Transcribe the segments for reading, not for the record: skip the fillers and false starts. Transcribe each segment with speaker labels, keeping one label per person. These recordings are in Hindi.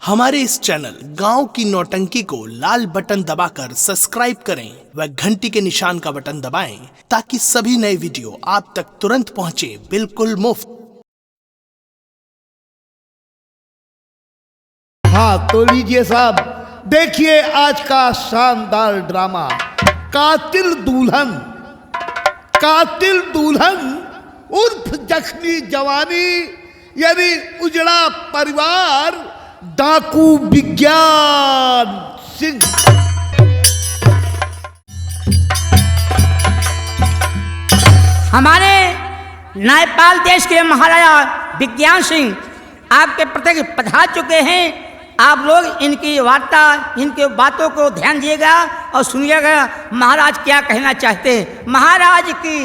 Speaker 1: हमारे इस चैनल गांव की नौटंकी को लाल बटन दबाकर सब्सक्राइब करें व घंटी के निशान का बटन दबाएं ताकि सभी नए वीडियो आप तक तुरंत पहुंचे बिल्कुल मुफ्त।
Speaker 2: हाँ तो लीजिए साहब, देखिए आज का शानदार ड्रामा कातिल दुल्हन उर्फ जख्मी जवानी यानी उजड़ा परिवार डाकू विज्ञान सिंह।
Speaker 3: हमारे नेपाल देश के महाराजा विज्ञान सिंह आपके प्रत्यक्ष पधार चुके हैं। आप लोग इनकी वार्ता, इनके बातों को ध्यान दिएगा और सुनिएगा महाराज क्या कहना चाहते हैं। महाराज की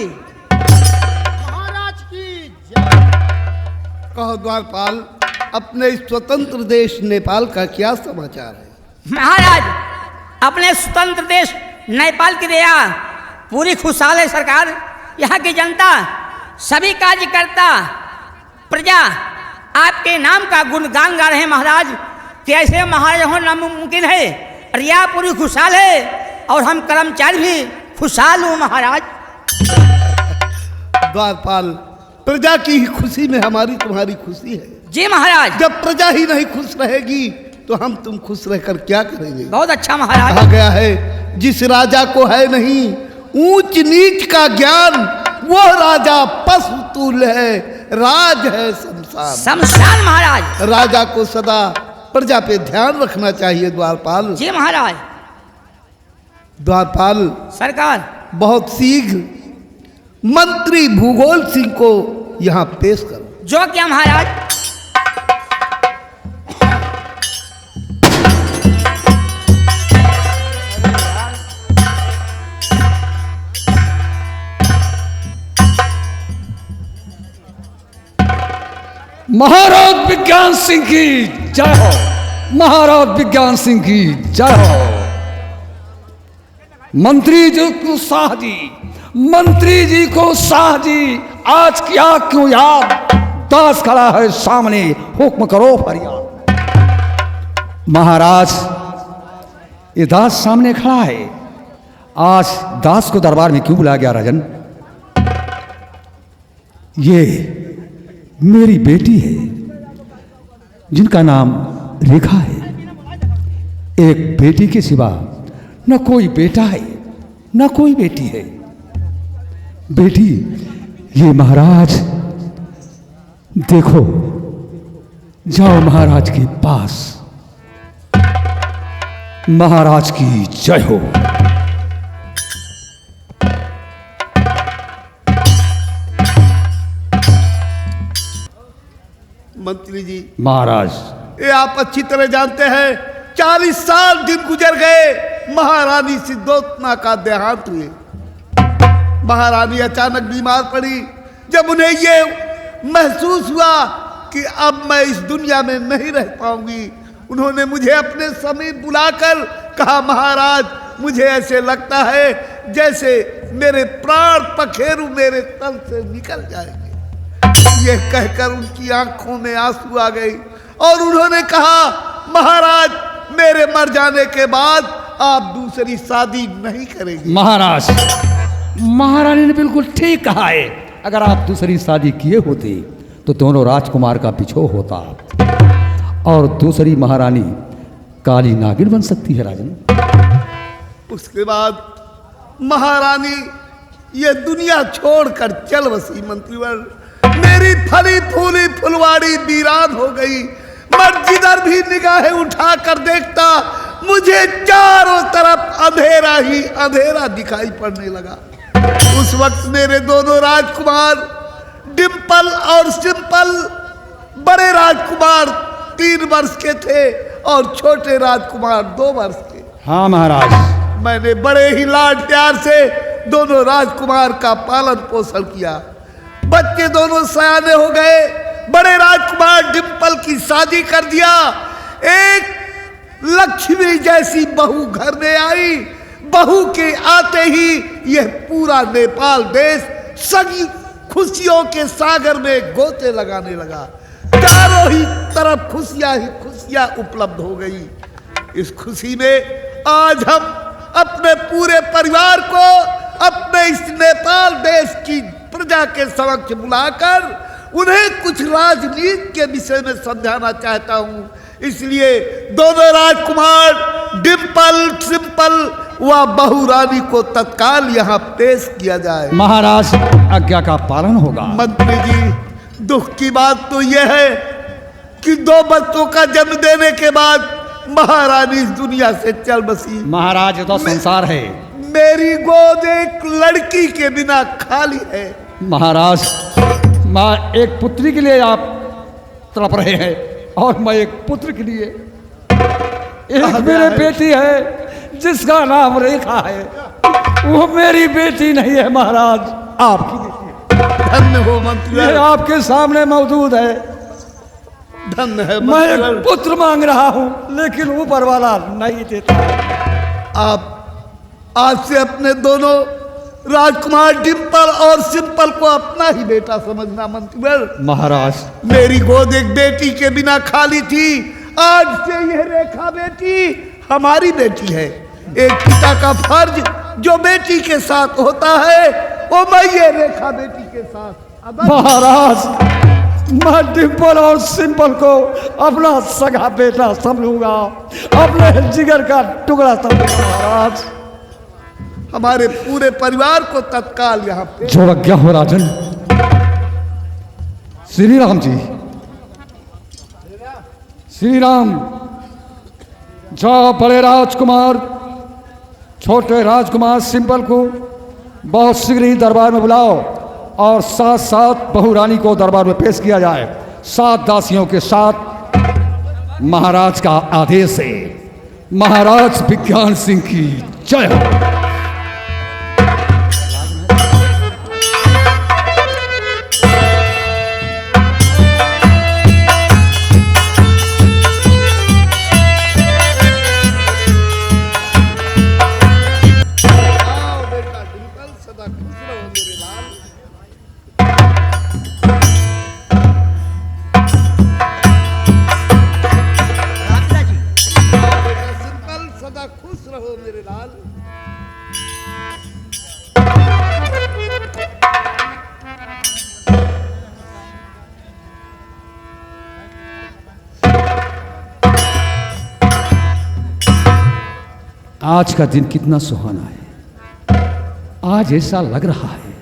Speaker 2: कहो द्वारपाल, अपने स्वतंत्र देश नेपाल का क्या समाचार है?
Speaker 3: महाराज अपने स्वतंत्र देश नेपाल की दया पूरी खुशहाल है सरकार। यहाँ की जनता, सभी कार्यकर्ता, प्रजा आपके नाम का गुणगान गा रहे हैं महाराज। कैसे महाराज होना नामुमकिन है। रिया पूरी खुशहाल है और हम कर्मचारी भी खुशहाल हूँ महाराज।
Speaker 2: द्वारपाल, प्रजा की ही खुशी में हमारी तुम्हारी खुशी है।
Speaker 3: जी महाराज।
Speaker 2: जब प्रजा ही नहीं खुश रहेगी तो हम तुम खुश रहकर क्या करेंगे?
Speaker 3: बहुत अच्छा महाराज।
Speaker 2: कहा गया है जिस राजा को है नहीं ऊंच नीच का ज्ञान, वो राजा पशु तुल्य है, राज है
Speaker 3: शमशान महाराज।
Speaker 2: राजा को सदा प्रजा पे ध्यान रखना चाहिए द्वारपाल।
Speaker 3: जी महाराज।
Speaker 2: द्वारपाल
Speaker 3: सरकार
Speaker 2: बहुत शीघ्र मंत्री भूगोल सिंह को यहाँ पेश करो।
Speaker 3: जो क्या महाराज।
Speaker 4: महाराज विज्ञान सिंह की जय हो। महाराज विज्ञान सिंह की जय हो। मंत्री जी को शाह जी, मंत्री जी को शाह जी, आज क्या क्यों याद? दास खड़ा है सामने, हुक्म करो फरियाद। महाराज ये दास सामने खड़ा है, आज दास को दरबार में क्यों बुलाया गया राजन? ये मेरी बेटी है जिनका नाम रेखा है। एक बेटी के सिवा न कोई बेटा है न कोई बेटी है। बेटी ये महाराज देखो, जाओ महाराज के पास। महाराज की जय हो।
Speaker 2: मंत्री जी
Speaker 4: महाराज,
Speaker 2: ये आप अच्छी तरह जानते हैं 40 साल दिन गुजर गए, महारानी सिद्धोतना का देहांत हुए। महारानी अचानक बीमार पड़ी। जब उन्हें ये महसूस हुआ कि अब मैं इस दुनिया में नहीं रह पाऊंगी, उन्होंने मुझे अपने समीप बुलाकर कहा, महाराज मुझे ऐसे लगता है जैसे मेरे प्राण पखेरु मेरे तन से निकल जाएंगे। यह कहकर उनकी आंखों में आंसू आ गई और उन्होंने कहा, महाराज मेरे मर जाने के बाद आप दूसरी शादी नहीं करेंगे।
Speaker 4: महाराज, महारानी ने बिल्कुल ठीक कहा है। अगर आप दूसरी शादी किए होते तो दोनों राजकुमार का बिछोह होता और दूसरी महारानी काली नागिन बन सकती है राजन।
Speaker 2: उसके बाद महारानी ये दुनिया छोड़कर चल बसी। मंत्रीवर, मेरी फली फूली फुलवाड़ी वीरान हो गई। मैं जिधर भी निगाहें उठाकर देखता, मुझे चारों तरफ अंधेरा ही अंधेरा दिखाई पड़ने लगा। उस वक्त मेरे दोनों राजकुमार डिम्पल और सिंपल, बड़े राजकुमार 3 वर्ष के थे और छोटे राजकुमार 2 वर्ष के।
Speaker 4: हाँ महाराज।
Speaker 2: मैंने बड़े ही लाड प्यार से दोनों राजकुमार का पालन पोषण किया। बच्चे दोनों सयाने हो गए। बड़े राजकुमार डिम्पल की शादी कर दिया। एक लक्ष्मी जैसी बहू घर में आई। बहू के आते ही यह पूरा नेपाल देश सगी खुशियों के सागर में गोते लगाने लगा। चारों ही तरफ खुशियां ही खुशियां। खुशियां उपलब्ध हो गई। इस खुशी में आज हम अपने पूरे परिवार को अपने इस नेपाल देश की प्रजा के समक्ष बुलाकर उन्हें कुछ राजनीति के विषय में समझाना चाहता हूं। इसलिए दोनों राजकुमार डिम्पल, सिंपल व बहू रानी को तत्काल यहाँ पेश किया जाए।
Speaker 4: महाराज, आज्ञा का पालन होगा।
Speaker 2: मंत्री जी, दुख की बात तो यह है कि 2 बच्चों का जन्म देने के बाद महारानी इस दुनिया से चल बसी।
Speaker 4: महाराज, ये तो संसार है।
Speaker 2: मेरी गोद एक लड़की के बिना खाली है।
Speaker 4: महाराज, माँ एक पुत्री के लिए आप तड़प रहे हैं और मैं एक पुत्र के लिए। एक मेरी बेटी है जिसका नाम रेखा है, वो मेरी बेटी नहीं है महाराज, आपकी बेटी है।
Speaker 2: धन्य हो मंत्री,
Speaker 4: ये आपके सामने मौजूद है।
Speaker 2: धन्य है
Speaker 4: मैं एक
Speaker 2: मंत्री।
Speaker 4: पुत्र मांग रहा हूँ लेकिन ऊपर वाला नहीं देता।
Speaker 2: आप आज से अपने दोनों राजकुमार डिम्पल और सिंपल को अपना ही बेटा समझना मंत्री।
Speaker 4: महाराज,
Speaker 2: मेरी गोद एक बेटी के बिना खाली थी, आज से यह रेखा बेटी हमारी बेटी है। एक पिता का फर्ज जो बेटी के साथ होता है वो मैं ये रेखा बेटी के साथ अदा।
Speaker 4: महाराज, मैं डिम्पल और सिंपल को अपना सगा बेटा समझूंगा, अपने जिगर का टुकड़ा समझूंगा। महाराज,
Speaker 2: हमारे पूरे परिवार को तत्काल यहाँ पे
Speaker 4: जो आज्ञा हो राजन। श्री राम जी, श्री राम। जाओ बड़े राजकुमार छोटे राजकुमार सिंपल को बहुत शीघ्र ही दरबार में बुलाओ और साथ साथ बहू रानी को दरबार में पेश किया जाए। 7 दासियों के साथ महाराज का आदेश है। महाराज विज्ञान सिंह की जय हो। आज का दिन कितना सुहाना है। आज ऐसा लग रहा है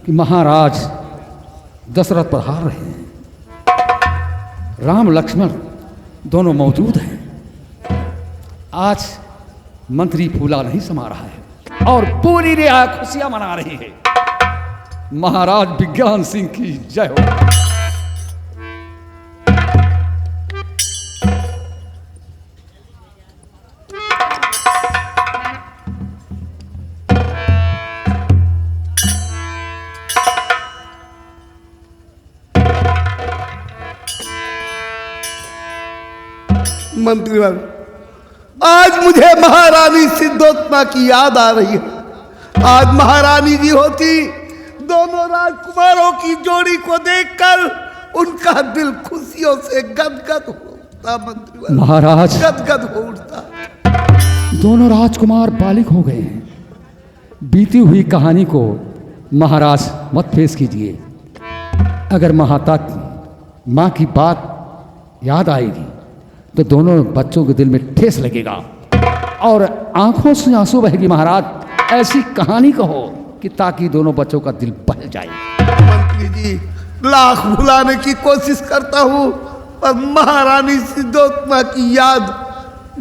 Speaker 4: कि महाराज दशरथ पर हार रहे हैं। राम लक्ष्मण दोनों मौजूद हैं। आज मंत्री फूला नहीं समा रहा है और पूरी रियाया खुशियां मना रही है। महाराज विज्ञान सिंह की जय हो।
Speaker 2: मंत्रीवर, आज मुझे महारानी सिद्धोत्मा की याद आ रही है। आज महारानी जी होती, दोनों राजकुमारों की जोड़ी को देखकर उनका दिल खुशियों से गदगद हो उठता। मंत्रीवर,
Speaker 4: महाराज,
Speaker 2: गदगद हो उठता।
Speaker 4: दोनों राजकुमार बालिग हो गए हैं। बीती हुई कहानी को महाराज मत पेश कीजिए। अगर माँ की बात याद आएगी तो दोनों बच्चों के दिल में ठेस लगेगा और आंखों से आंसू बहेगी। महाराज, ऐसी कहानी कहो कि ताकि दोनों बच्चों का दिल बहल जाए।
Speaker 2: मंत्री जी, लाख भुलाने की कोशिश करता हूँ पर महारानी सिद्धोत्मा की याद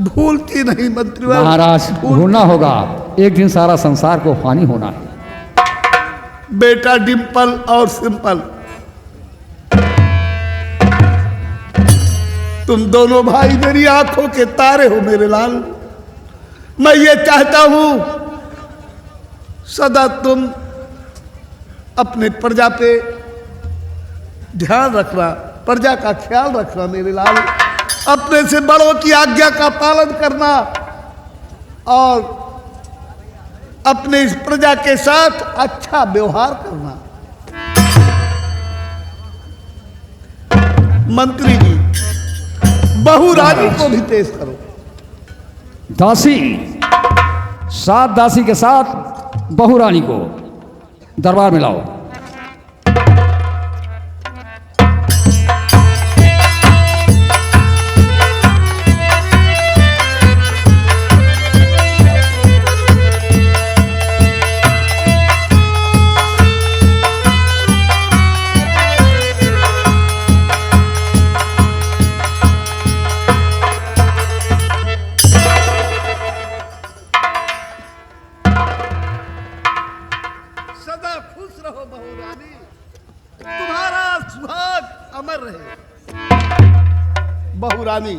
Speaker 2: भूलती नहीं। मंत्री
Speaker 4: महाराज, भूलना होगा। एक दिन सारा संसार को हानि होना है।
Speaker 2: बेटा डिम्पल और सिंपल, तुम दोनों भाई मेरी आंखों के तारे हो मेरे लाल। मैं ये चाहता हूं सदा तुम अपने प्रजा पे ध्यान रखना, प्रजा का ख्याल रखना मेरे लाल। अपने से बड़ों की आज्ञा का पालन करना और अपने इस प्रजा के साथ अच्छा व्यवहार करना। मंत्री जी, बहू रानी को भी पेश करो।
Speaker 4: दासी, 7 दासी के साथ बहू रानी को दरबार में लाओ।
Speaker 2: सदा खुश रहो बहू रानी, तुम्हारा सुहाग अमर रहे। बहू रानी,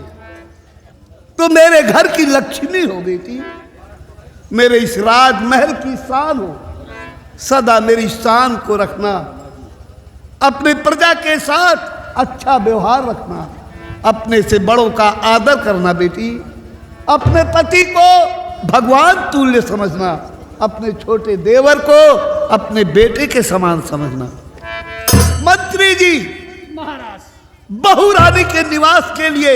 Speaker 2: तुम मेरे घर की लक्ष्मी हो बेटी, मेरे इस राजमहल की शान हो। सदा मेरी शान को रखना, अपने प्रजा के साथ अच्छा व्यवहार रखना, अपने से बड़ों का आदर करना बेटी, अपने पति को भगवान तुल्य समझना, अपने छोटे देवर को अपने बेटे के समान समझना। मंत्री जी,
Speaker 3: महाराज,
Speaker 2: बहू रानी के निवास के लिए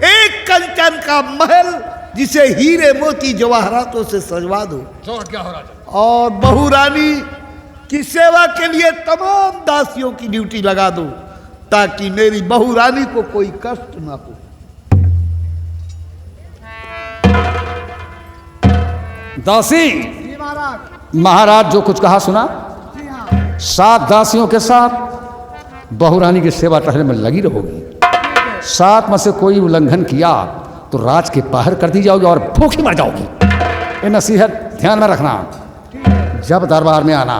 Speaker 2: एक कंचन का महल जिसे हीरे मोती जवाहरातों से सजवा दो।
Speaker 4: क्या हो राजा?
Speaker 2: और बहू रानी की सेवा के लिए तमाम दासियों की ड्यूटी लगा दो, ताकि मेरी बहू रानी को कोई कष्ट ना हो।
Speaker 4: दासी, महाराज जो कुछ कहा सुना? 7 दासियों के साथ बहू रानी की सेवा टहल में लगी रहोगी। 7 में से कोई उल्लंघन किया तो राज के बाहर कर दी जाओगी और भूखी मर जाओगी। ये नसीहत ध्यान में रखना। जब दरबार में आना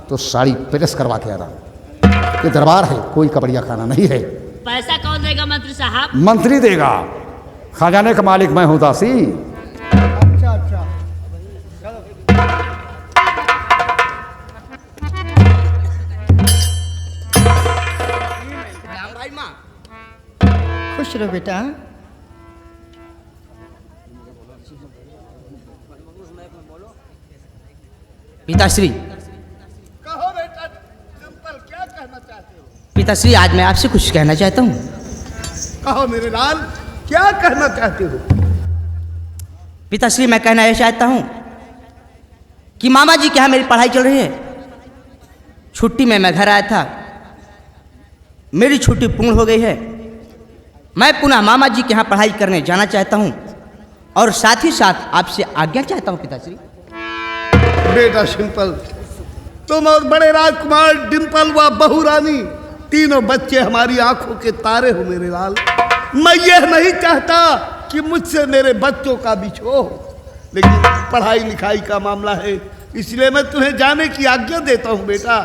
Speaker 4: तो साड़ी प्रेस करवा के आना। ये दरबार है, कोई कपड़िया खाना नहीं है।
Speaker 5: पैसा कौन देगा मंत्री साहब?
Speaker 4: मंत्री देगा, खजाने का मालिक मैं हूं दासी।
Speaker 3: खुश रहो बेटा। पिताश्री,
Speaker 2: कहो बेटा, सिंपल क्या कहना चाहते हो?
Speaker 3: पिताश्री आज मैं आपसे कुछ कहना चाहता हूँ।
Speaker 2: कहो मेरे लाल, क्या कहना चाहते हो?
Speaker 3: पिताश्री मैं कहना यह चाहता हूँ कि मामा जी के यहाँ मेरी पढ़ाई चल रही है। छुट्टी में मैं घर आया था, मेरी छुट्टी पूर्ण हो गई है। मैं पुनः मामा जी के यहाँ पढ़ाई करने जाना चाहता हूँ और साथ ही साथ आपसे आज्ञा चाहता हूँ पिताश्री।
Speaker 2: बेटा सिंपल, तुम और बड़े राजकुमार डिम्पल व बहू रानी तीनों बच्चे हमारी आंखों के तारे हो मेरे लाल। मैं यह नहीं चाहता कि मुझसे मेरे बच्चों का बिछो हो, लेकिन पढ़ाई लिखाई का मामला है, इसलिए मैं तुम्हें जाने की आज्ञा देता हूँ बेटा।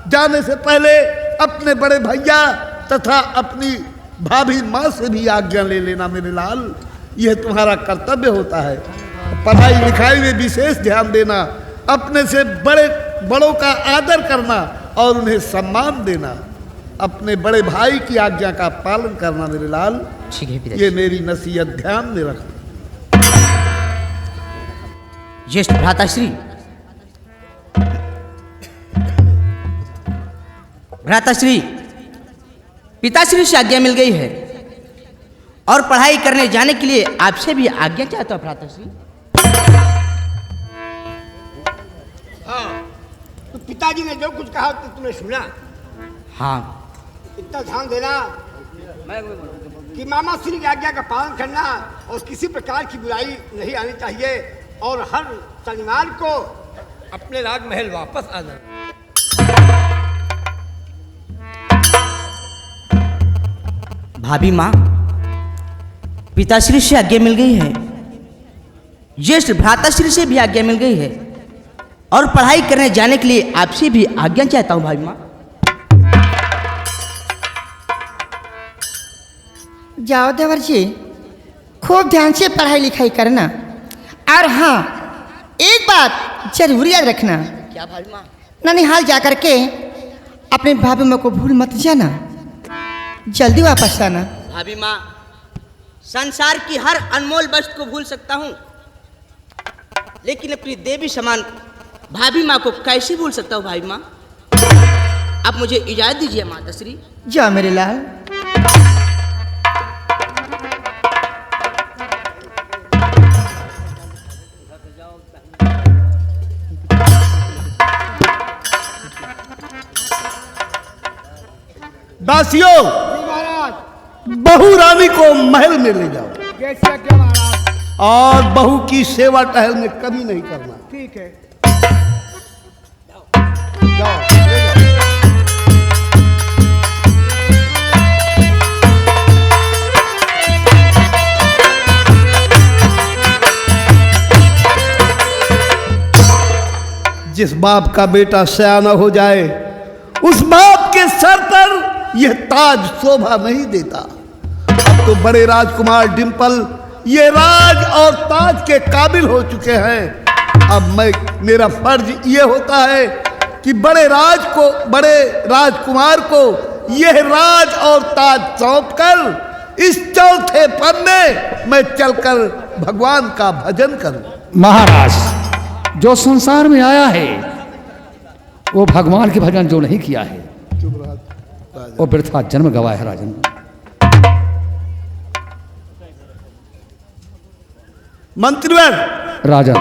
Speaker 2: जाने से पहले अपने बड़े भैया तथा अपनी भाभी माँ से भी आज्ञा ले लेना मेरे लाल। यह तुम्हारा कर्तव्य होता है। पढ़ाई लिखाई में विशेष ध्यान देना, अपने से बड़ों का आदर करना और उन्हें सम्मान देना, अपने बड़े भाई की आज्ञा का पालन करना मेरे लाल।
Speaker 3: ठीक है पिताश्री।
Speaker 2: ये मेरी नसीहत ध्यान में रखना।
Speaker 3: ज्येष्ठ भ्राताश्री, भ्राताश्री, पिताश्री से आज्ञा मिल गई है और पढ़ाई करने जाने के लिए आपसे भी आज्ञा चाहता हूँ भ्राताश्री।
Speaker 6: हाँ, तो पिताजी ने जो कुछ कहा तो तुमने सुना।
Speaker 3: हाँ,
Speaker 6: इतना ध्यान देना कि मामा श्री की आज्ञा का पालन करना और किसी प्रकार की बुराई नहीं आनी चाहिए, और हर शनिवार को अपने राजमहल वापस आना।
Speaker 3: भाभी माँ, पिताश्री से आज्ञा मिल गई है, ज्येष्ठ भ्राताश्री से भी आज्ञा मिल गई है और पढ़ाई करने जाने के लिए आपसे भी आज्ञा चाहता हूँ भाभी माँ।
Speaker 7: जाओ देवर जी, खूब ध्यान से पढ़ाई लिखाई करना, और हाँ एक बात जरूर याद रखना,
Speaker 3: क्या भाभी माँ?
Speaker 7: ननिहाल जाकर के अपने भाभी माँ को भूल मत जाना, जल्दी वापस आना।
Speaker 3: भाभी माँ, संसार की हर अनमोल वस्तु को भूल सकता हूँ, लेकिन अपनी देवी समान भाभी माँ को कैसे भूल सकता हूँ भाभी माँ? आप मुझे इजाजत दीजिए माताश्री।
Speaker 7: जाओ मेरे लाल।
Speaker 2: दासियों, बहू रानी को महल में ले जाओ
Speaker 6: कैसे क्या महाराज?
Speaker 2: और बहू की सेवा टहल में कमी नहीं करना।
Speaker 6: ठीक है।
Speaker 2: जाओ, ले जाओ। जिस बाप का बेटा सयाना हो जाए, उस बाप के सर पर यह ताज शोभा नहीं देता। अब तो बड़े राजकुमार डिंपल ये राज और ताज के काबिल हो चुके हैं। अब मेरा फर्ज ये होता है कि बड़े राजकुमार को यह राज और ताज सौंप कर इस चौथे पन में मैं चलकर भगवान का भजन करूं।
Speaker 4: महाराज, जो संसार में आया है वो भगवान के भजन जो नहीं किया है वो वृथा जन्म गवाया है। राजन,
Speaker 2: मंत्रीवर,
Speaker 4: राजन,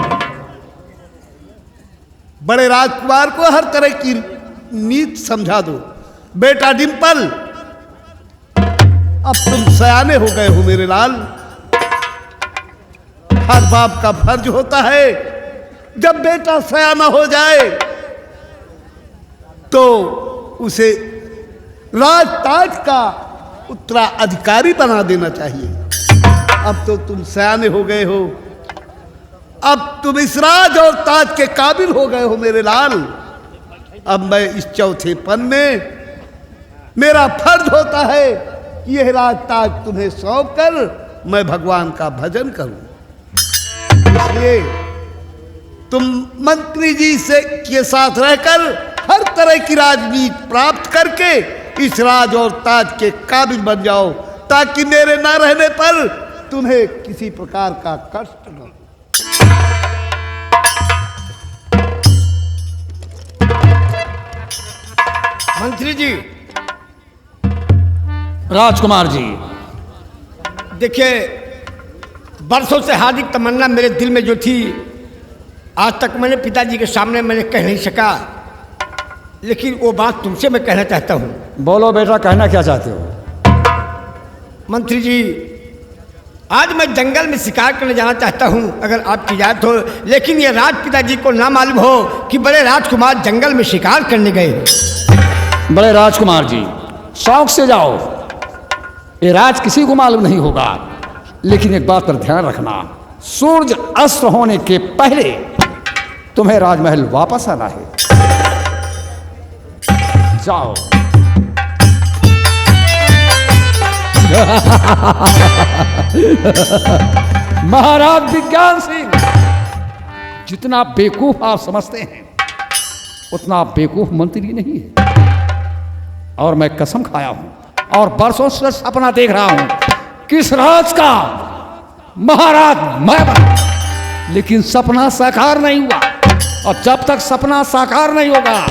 Speaker 2: बड़े राजकुमार को हर तरह की नीति समझा दो। बेटा डिंपल, अब तुम सयाने हो गए हो मेरे लाल। हर बाप का फर्ज होता है जब बेटा सयाना हो जाए तो उसे राजताज का उत्तराधिकारी बना देना चाहिए। अब तो तुम सयाने हो गए हो, अब तुम इस राज और ताज के काबिल हो गए हो मेरे लाल। अब मैं इस चौथे पन में मेरा फर्ज होता है कि यह राज ताज तुम्हें सौंप कर मैं भगवान का भजन करूं। इसलिए तुम मंत्री जी से के साथ रहकर हर तरह की राजनीति प्राप्त करके इस राज और ताज के काबिल बन जाओ, ताकि मेरे ना रहने पर तुम्हें किसी प्रकार का कष्ट न हो।
Speaker 6: मंत्री जी,
Speaker 4: राजकुमार जी,
Speaker 6: देखिए, बरसों से हार्दिक तमन्ना मेरे दिल में जो थी, आज तक मैंने पिताजी के सामने मैंने कह नहीं सका, लेकिन वो बात तुमसे मैं कहना चाहता हूँ।
Speaker 4: बोलो बेटा, कहना क्या चाहते हो?
Speaker 6: मंत्री जी, आज मैं जंगल में शिकार करने जाना चाहता हूँ, अगर आपकी इजाज़त हो। लेकिन ये राज पिताजी को ना मालूम हो कि बड़े राजकुमार जंगल में शिकार करने गए।
Speaker 4: बड़े राजकुमार जी, शौक से जाओ, ये राज किसी को मालूम नहीं होगा। लेकिन एक बात पर ध्यान रखना, सूरज अस्त होने के पहले तुम्हें राजमहल वापस आना है। जाओ। महाराज विज्ञान सिंह, जितना बेवकूफ आप समझते हैं उतना बेवकूफ मंत्री नहीं है। और मैं कसम खाया हूं और बरसों से सपना देख रहा हूं कि इस राज का महाराज मैं बना, लेकिन सपना साकार नहीं हुआ। और जब तक सपना साकार नहीं होगा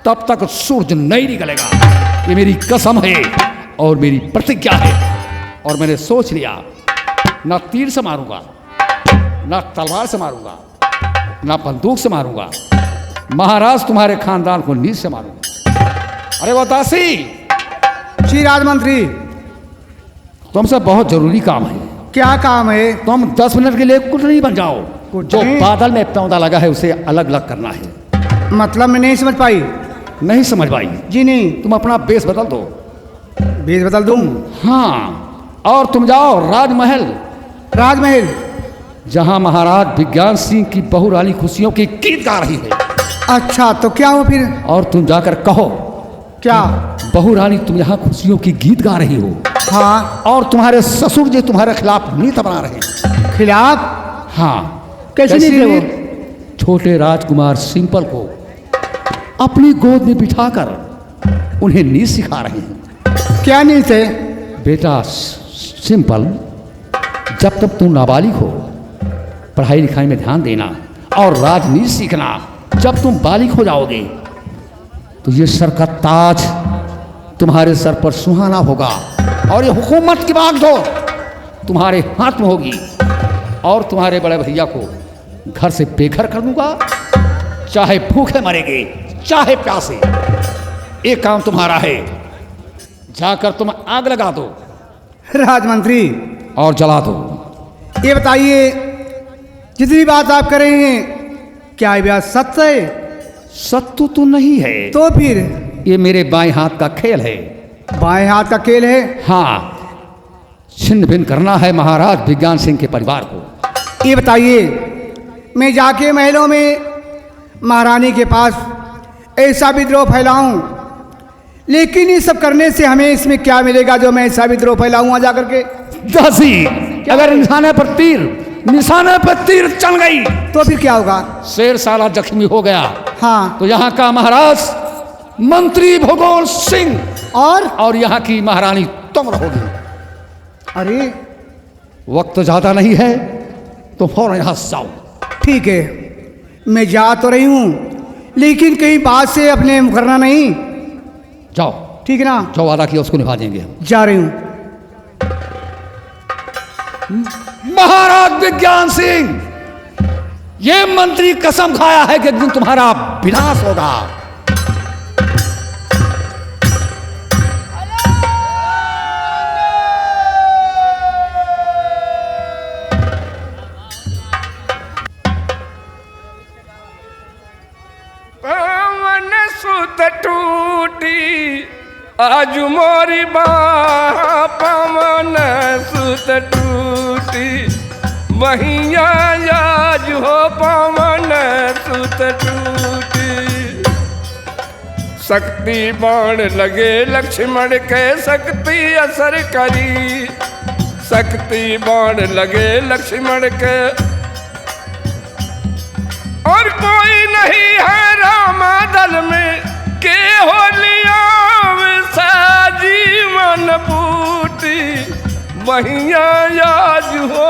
Speaker 4: तब तक सूरज नहीं निकलेगा। ये मेरी कसम है और मेरी प्रतिज्ञा है। और मैंने सोच लिया, ना तीर से मारूंगा, ना तलवार से मारूंगा, ना बंदूक से मारूंगा, महाराज तुम्हारे खानदान को नीच से मारूंगा। अरे वो दासी,
Speaker 8: श्री राजमंत्री,
Speaker 4: तुमसे बहुत जरूरी काम है।
Speaker 8: क्या काम है?
Speaker 4: तुम 10 मिनट के लिए कुछ नहीं बन जाओ। जो
Speaker 8: नहीं?
Speaker 4: बादल में पौधा लगा है उसे अलग अलग करना है।
Speaker 8: मतलब मैं नहीं समझ पाई।
Speaker 4: नहीं समझ पाई?
Speaker 8: जी नहीं।
Speaker 4: तुम अपना बेस बदल दो।
Speaker 8: भेज बदल दूं?
Speaker 4: हाँ, और तुम जाओ राजमहल,
Speaker 8: राजमहल
Speaker 4: जहां महाराज विज्ञान सिंह की बहू रानी खुशियों की गीत गा रही है।
Speaker 8: अच्छा, तो क्या हो फिर?
Speaker 4: और तुम जाकर कहो,
Speaker 8: क्या?
Speaker 4: बहू रानी तुम यहाँ खुशियों की गीत गा रही हो।
Speaker 8: हाँ।
Speaker 4: और तुम्हारे ससुर जी तुम्हारे खिलाफ नीति बना रहे हैं।
Speaker 8: खिलाफ?
Speaker 4: हाँ।
Speaker 8: कैसी नीति है वो?
Speaker 4: छोटे राजकुमार सिंपल को अपनी गोद में बिठाकर उन्हें नीति सिखा रहे हैं।
Speaker 8: क्या नीति है?
Speaker 4: बेटा सिंपल, जब तक तुम नाबालिग हो पढ़ाई लिखाई में ध्यान देना और राजनीति सीखना। जब तुम बालिग हो जाओगे तो ये सर का ताज तुम्हारे सर पर सुहाना होगा और ये हुकूमत की बागडोर तुम्हारे हाथ में होगी। और तुम्हारे बड़े भैया को घर से बेघर कर दूंगा, चाहे भूखे मरेंगे चाहे प्यासे। एक काम तुम्हारा है, जाकर तुम आग लगा दो
Speaker 8: राजमंत्री
Speaker 4: और जला दो।
Speaker 8: ये बताइए, जितनी बात आप कर रहे हैं क्या ये बात सत्य है?
Speaker 4: सत्य तो नहीं है,
Speaker 8: तो फिर
Speaker 4: ये मेरे बाएं हाथ का खेल है।
Speaker 8: बाएं हाथ का खेल है?
Speaker 4: हाँ, छिन्न भिन्न करना है महाराज विज्ञान सिंह के परिवार को।
Speaker 8: ये बताइए, मैं जाके महलों में महारानी के पास ऐसा विद्रोह फैलाऊं, लेकिन ये सब करने से हमें इसमें क्या मिलेगा जो मैं ऐसा विद्रोह फैलाऊं वहां जाकर के?
Speaker 4: दासी, अगर निशाने पर तीर चल गई
Speaker 8: तो फिर क्या होगा?
Speaker 4: शेर साला जख्मी हो गया।
Speaker 8: हाँ,
Speaker 4: तो यहाँ का महाराज मंत्री भूगोल सिंह और यहाँ की महारानी तुम रहोगी।
Speaker 8: अरे
Speaker 4: वक्त ज्यादा नहीं है, तो फौरन यहाँ से जाओ।
Speaker 8: ठीक है, मैं जा तो रही हूँ, लेकिन कहीं बात से अपने मुकरना नहीं।
Speaker 4: जाओ,
Speaker 8: ठीक है ना?
Speaker 4: जो वादा किया उसको निभा देंगे हम।
Speaker 8: जा रही हूँ।
Speaker 4: महाराज विज्ञान सिंह, ये मंत्री कसम खाया है कि एक दिन तुम्हारा विनाश होगा।
Speaker 9: पवन सुत टूटी आज मोरी बाह, पवन सुत टूटी महिया आज हो, पवन सुत टूटी। शक्ति बाण लगे लक्ष्मण के, शक्ति असर करी, शक्ति बाण लगे लक्ष्मण के, और कोई नहीं है रामादल में के हो लिया जीवन बूटी, महिया आज हो,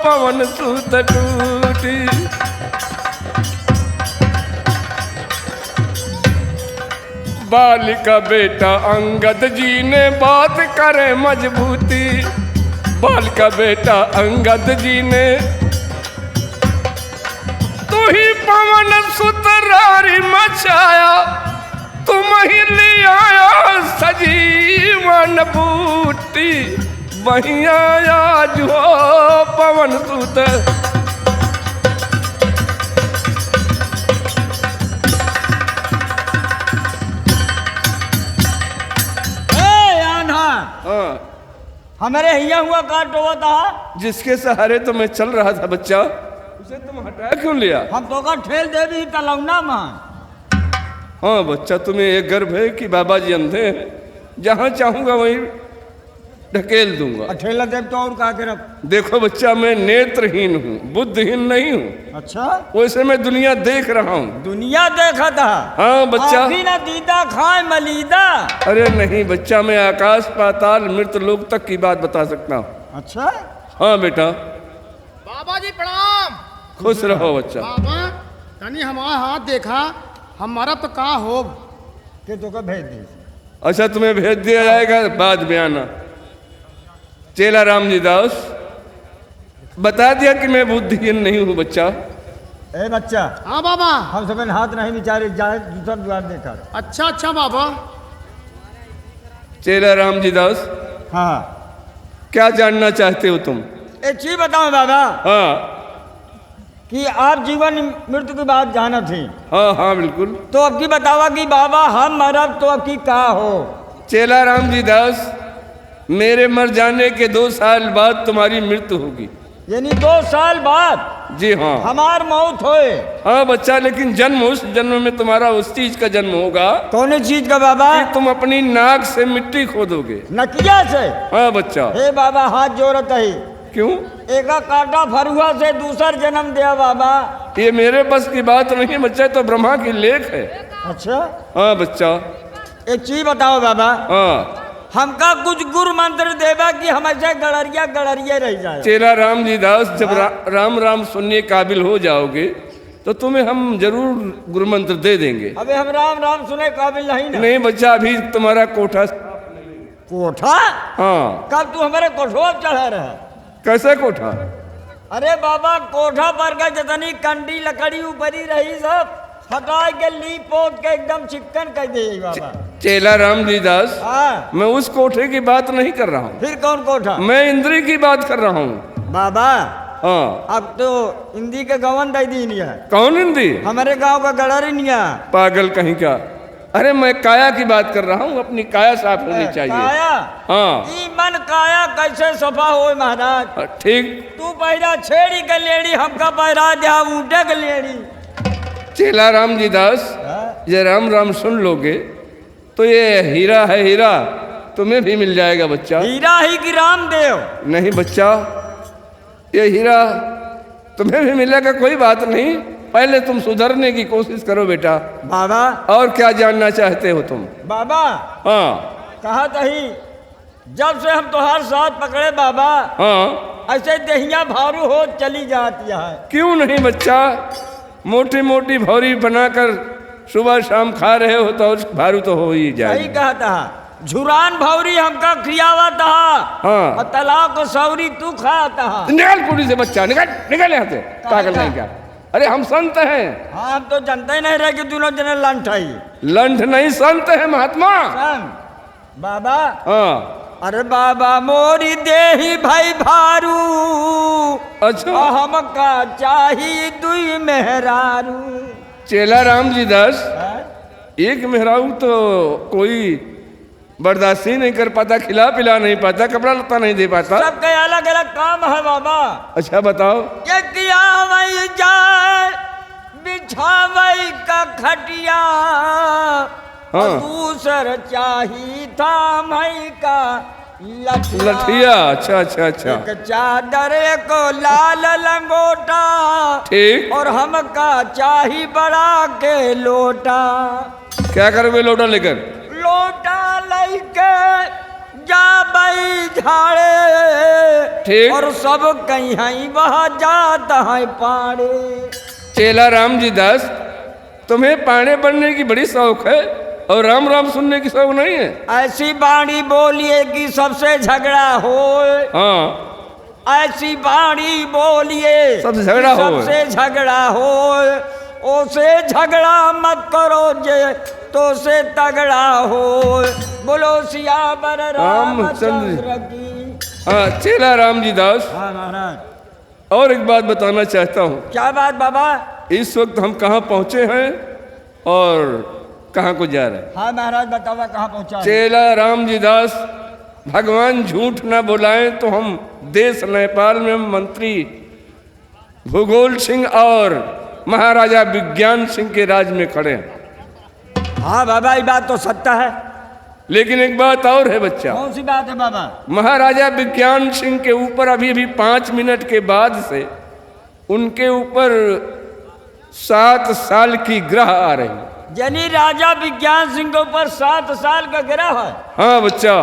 Speaker 9: पवन सुत टूटी। बाल का बेटा अंगद जी ने बात करे मजबूती, बाल का बेटा अंगद जी ने तू ही पवन सुत रारी मचाया, तुम ही ले आया सजीवन बूटी, महिया आज हो, पवन सुत। हाँ,
Speaker 3: हमारे हिया हुआ काट हुआ था,
Speaker 9: जिसके सहारे तो मैं चल रहा था बच्चा, उसे तुम हटाया क्यों लिया?
Speaker 3: हम तो का ठेल दे दी तलौना में।
Speaker 9: हाँ बच्चा, तुम्हें एक गर्व है कि बाबा जी अंधे हैं, जहाँ चाहूंगा वहीं ढकेल दूंगा।
Speaker 3: ठेला देव तो और कहा कर।
Speaker 9: देखो बच्चा, मैं नेत्रहीन हूँ, बुद्धहीन नहीं हूँ।
Speaker 3: अच्छा,
Speaker 9: वैसे मैं दुनिया देख रहा हूँ।
Speaker 3: दुनिया देखा था?
Speaker 9: हाँ बच्चा।
Speaker 3: अभी ना दीदा खाए मलीदा।
Speaker 9: अरे नहीं बच्चा, मैं आकाश पाताल मृत लोक तक की बात बता सकता हूँ।
Speaker 3: अच्छा,
Speaker 9: हाँ बेटा।
Speaker 10: बाबा जी प्रणाम।
Speaker 9: खुश रहो बच्चा।
Speaker 10: बाबा तनी हमारा हाथ देखा, हमारा तो का हो
Speaker 3: के तो का भेज दी।
Speaker 9: अच्छा, तुम्हें भेज दिया जाएगा, बाद में आना। चेला राम जी दास बता दिया कि मैं बुद्धिहीन नहीं हूँ बच्चा।
Speaker 3: ए बच्चा।
Speaker 10: हाँ बाबा।
Speaker 3: हम सब हाथ नहीं बिचारे जाए दूसरा द्वार देखा।
Speaker 10: अच्छा अच्छा बाबा।
Speaker 9: चेला राम जी दास।
Speaker 3: हाँ,
Speaker 9: क्या जानना चाहते हो तुम?
Speaker 3: एक चीज बताओ बाबा।
Speaker 9: हाँ,
Speaker 3: कि आप जीवन मृत्यु की बात जाना थी।
Speaker 9: हाँ हाँ बिल्कुल।
Speaker 3: तो अब की बतावा कि बाबा हम मरब तो अब की का हो?
Speaker 9: चेला राम जी दास, मेरे मर जाने के 2 साल बाद तुम्हारी मृत्यु होगी।
Speaker 3: यानी 2 साल बाद?
Speaker 9: जी हाँ।
Speaker 3: हमार मौत होए?
Speaker 9: हाँ बच्चा, लेकिन जन्म उस जन्म में तुम्हारा उस चीज का जन्म होगा।
Speaker 3: कौन चीज का बाबा?
Speaker 9: कि तुम अपनी नाक से मिट्टी खोदोगे।
Speaker 3: नकिया से?
Speaker 9: हाँ बच्चा।
Speaker 3: हे बाबा हाथ जोड़त है।
Speaker 9: क्यों?
Speaker 3: एका काटा फरुआ से दूसर जन्म दिया बाबा।
Speaker 9: ये मेरे बस की बात नहीं बच्चा, तो ब्रह्मा की लेख है।
Speaker 3: अच्छा।
Speaker 9: हाँ बच्चा।
Speaker 3: एक चीज बताओ बाबा।
Speaker 9: हाँ।
Speaker 3: हमका कुछ गुरु मंत्र देवा कि हमेशा गड़रिया गड़रिया रह जाए।
Speaker 9: चेला राम जी दास, जब राम राम सुनने काबिल हो जाओगे तो तुम्हें हम जरूर गुरु मंत्र दे देंगे।
Speaker 3: अबे हम राम राम सुने काबिल नहीं ना?
Speaker 9: नहीं बच्चा, अभी तुम्हारा कोठा।
Speaker 3: कोठा?
Speaker 9: हाँ।
Speaker 3: कब तू हमारे कोठवा चढ़ा रहा?
Speaker 9: कैसे कोठा?
Speaker 3: अरे बाबा, कोठा पर का जितनी कंडी लकड़ी ऊपरी रही सब
Speaker 11: हटा के ली पोत के एकदम चिकन कर दे बाबा।
Speaker 9: चेला राम जी दास,
Speaker 11: हाँ
Speaker 9: मैं उस कोठे की बात नहीं कर रहा हूँ,
Speaker 11: फिर कौन कोठा?
Speaker 9: मैं इंद्री की बात कर रहा हूँ।
Speaker 11: बाबा
Speaker 9: हाँ,
Speaker 11: अब तो हिंदी के गवन दे दी नहीं है।
Speaker 9: कौन हिंदी?
Speaker 11: हमारे गांव का गड़र ही नहीं है।
Speaker 9: पागल कहीं का। अरे मैं काया की बात कर रहा हूँ, अपनी काया साफ होनी चाहिए।
Speaker 11: काया?
Speaker 9: हाँ।
Speaker 11: ई मन काया कैसे सफा हो महाराज?
Speaker 9: ठीक।
Speaker 11: तू पैरा छेड़ी के लेड़ी, हमका पैरा दे ऊँटे के लेड़ी।
Speaker 9: चेला राम जी दास, ये राम राम सुन लोगे तो ये हीरा है, हीरा तुम्हें भी मिल जाएगा बच्चा।
Speaker 11: हीरा ही कि रामदेव?
Speaker 9: नहीं बच्चा, ये हीरा तुम्हें भी मिलेगा, कोई बात नहीं। पहले तुम सुधरने की कोशिश करो बेटा।
Speaker 11: बाबा
Speaker 9: और क्या जानना चाहते हो तुम?
Speaker 11: बाबा
Speaker 9: हाँ।
Speaker 11: कहा तही जब से हम तुम्हार साथ पकड़े बाबा,
Speaker 9: हाँ,
Speaker 11: ऐसे दहिया भारू हो चली जाती है।
Speaker 9: क्यों नहीं बच्चा, मोटी मोटी भौरी बनाकर सुबह शाम खा रहे हो तो भारू तो हो ही जाए।
Speaker 11: सही कहा था, झुरान भौरी हमका खियावा था।
Speaker 9: हाँ।
Speaker 11: और तलाक सौरी तू खाता।
Speaker 9: निकल पूरी से बच्चा, निकल निकल यहाँ से, पागल नहीं क्या? अरे हम संत हैं।
Speaker 11: हाँ, हम तो जानते ही नहीं रहे कि दोनों जने लंठ है।
Speaker 9: लंठ नहीं, संत है महात्मा।
Speaker 11: संत बाबा?
Speaker 9: हाँ।
Speaker 11: अरे बाबा मोरी देही भाई भारू।
Speaker 9: अच्छा।
Speaker 11: हमका चाहिए दुई मेहरारू।
Speaker 9: चेला राम जी दास, एक मेहरारू तो कोई बर्दाश्त ही नहीं कर पाता, खिला पिला नहीं पाता, कपड़ा लत्ता नहीं दे पाता।
Speaker 11: सबके अलग अलग काम है बाबा।
Speaker 9: अच्छा बताओ।
Speaker 11: ये किया वही जाए बिछावई का खटिया।
Speaker 9: हाँ।
Speaker 11: और दूसर चाहिए था मई का लठिया।
Speaker 9: लठिया? अच्छा अच्छा अच्छा।
Speaker 11: एक चादर को लाल लंगोटा।
Speaker 9: ठीक।
Speaker 11: और हमका चाहिए बड़ा के लोटा।
Speaker 9: क्या करोगे लोटा लेकर?
Speaker 11: लोटा लेके जा बई झाड़े।
Speaker 9: ठीक।
Speaker 11: और सब कहीं वह जाता है पाड़े।
Speaker 9: चेला राम जी दास, तुम्हें पाड़े बनने की बड़ी शौक है और राम राम सुनने की शौक नहीं है।
Speaker 11: ऐसी बाणी बोलिए कि सबसे झगड़ा हो।
Speaker 9: हाँ।
Speaker 11: ऐसी बाणी बोलिए
Speaker 9: सबसे झगड़ा हो।
Speaker 11: सबसे झगड़ा हो। ओसे झगड़ा मत करो जे तो से तगड़ा हो। बोलो सियावर रामचंद्र की।
Speaker 9: हाँ चेला राम जी दास।
Speaker 11: हाँ महाराज।
Speaker 9: और एक बात बताना चाहता हूँ।
Speaker 11: क्या बात बाबा?
Speaker 9: इस वक्त हम कहाँ पहुँचे हैं और कहाँ को जा रहे हैं?
Speaker 11: हाँ महाराज बतावा कहाँ पहुँचा?
Speaker 9: चेला राम जी दास, भगवान झूठ न बुलाएं तो हम देश नेपाल में मंत्री भूगोल सिंह और महाराजा विज्ञान सिंह के राज में खड़े हैं।
Speaker 11: हाँ बाबा ये बात तो सत्य है।
Speaker 9: लेकिन एक बात और है बच्चा।
Speaker 11: कौन सी बात है बाबा? महाराजा
Speaker 9: विज्ञान सिंह के ऊपर अभी 5 मिनट के बाद से उनके ऊपर 7 साल की ग्रह आ रही।
Speaker 11: यानी राजा विज्ञान सिंह के ऊपर 7 साल का ग्रह है?
Speaker 9: हाँ बच्चा,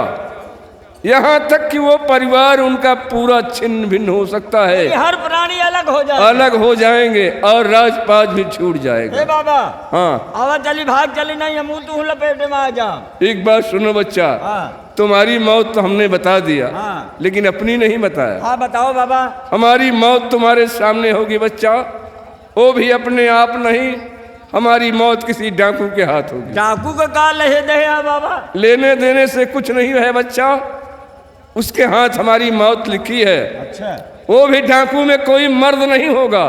Speaker 9: यहाँ तक कि वो परिवार उनका पूरा छिन्न भिन्न हो सकता है।
Speaker 11: हर प्राणी अलग हो जाएगा।
Speaker 9: अलग हो जाएंगे और राजपाट भी छूट जाएगा।
Speaker 11: बाबा
Speaker 9: हाँ।
Speaker 11: आवा चली भाग चली नहीं, मुँह तू लपेटे में आ जा।
Speaker 9: एक बात सुनो बच्चा।
Speaker 11: हाँ।
Speaker 9: तुम्हारी मौत तो हमने बता दिया।
Speaker 11: हाँ।
Speaker 9: लेकिन अपनी नहीं बताया।
Speaker 11: हाँ बताओ बाबा।
Speaker 9: हमारी मौत तुम्हारे सामने होगी बच्चा, वो भी अपने आप नहीं, हमारी मौत किसी डाकू के हाथ होगी।
Speaker 11: डाकू का काल ले दे बाबा?
Speaker 9: लेने देने से कुछ नहीं है बच्चा, उसके हाथ हमारी मौत लिखी है।
Speaker 11: अच्छा।
Speaker 9: वो भी डाकू में कोई मर्द नहीं होगा,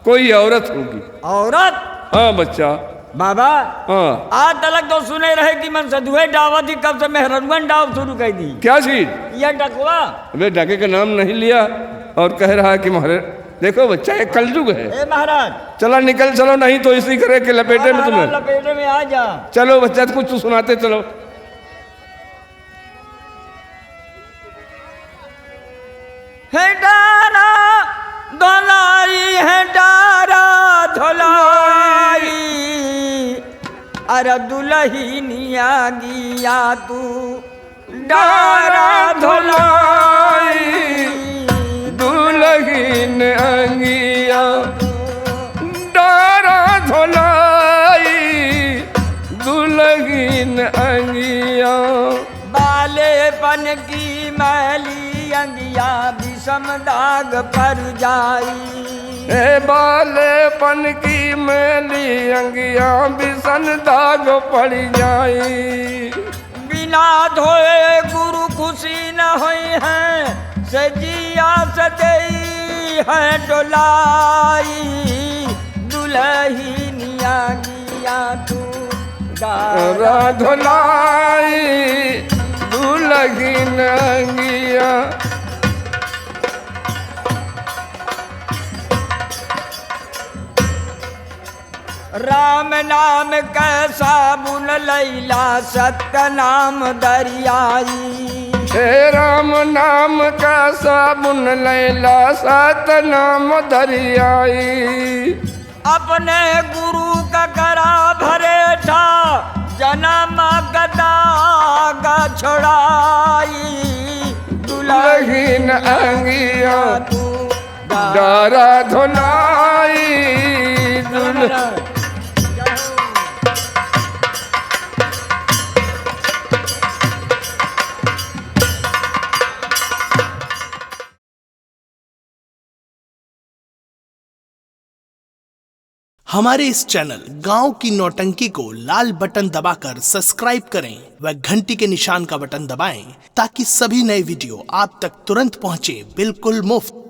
Speaker 9: कोई औरत होगी।
Speaker 11: औरत?
Speaker 9: हाँ बच्चा।
Speaker 11: बाबा
Speaker 9: हाँ।
Speaker 11: आज तक तो सुने रहे कि मन सदुए डावा थी, कब से मेहरनगन डाव शुरू कर दी।
Speaker 9: क्या चीज?
Speaker 11: यह डकवा।
Speaker 9: वे डाके का नाम नहीं लिया और कह रहा है कि महाराज देखो बच्चा एक कलयुग है।
Speaker 11: ए महाराज
Speaker 9: चला निकल चलो, नहीं तो इसी करे के लपेटे में तुम्हें।
Speaker 11: लपेटे में आ जा।
Speaker 9: चलो बच्चा कुछ तो सुनाते चलो।
Speaker 11: है डारा धोलाई, है डारा धोलाई। अरे दुल्हनिया गिया तू डारा धोलाई।
Speaker 9: दुल्हन अंगिया डारा धोलाई, दुल्हन अंगिया।
Speaker 11: बालेपन की मैली अंगिया विषम दाग पर जाई।
Speaker 9: ए बालेपन की मैली अंगिया बिसन दाग पड़ जाई।
Speaker 11: बिना धोए गुरु खुशी न होई है सजिया सजई है डोलाई। दुल्हनिया गिया तू
Speaker 9: गारा धोलाई दुल्हन अंगिया।
Speaker 11: राम नाम कैसा बुन लैला सत्य नाम दरियाई।
Speaker 9: हे राम नाम का साबुन लैला सत नाम दरियाई।
Speaker 11: अपने गुरु का करा भरे था जन्म गदा गा छोड़ाई।
Speaker 9: दुल्हन अंगिया तू गारा धोलाई दुल्हन।
Speaker 1: हमारे इस चैनल गांव की नौटंकी को लाल बटन दबाकर सब्सक्राइब करें व घंटी के निशान का बटन दबाएं ताकि सभी नए वीडियो आप तक तुरंत पहुंचे बिल्कुल मुफ्त।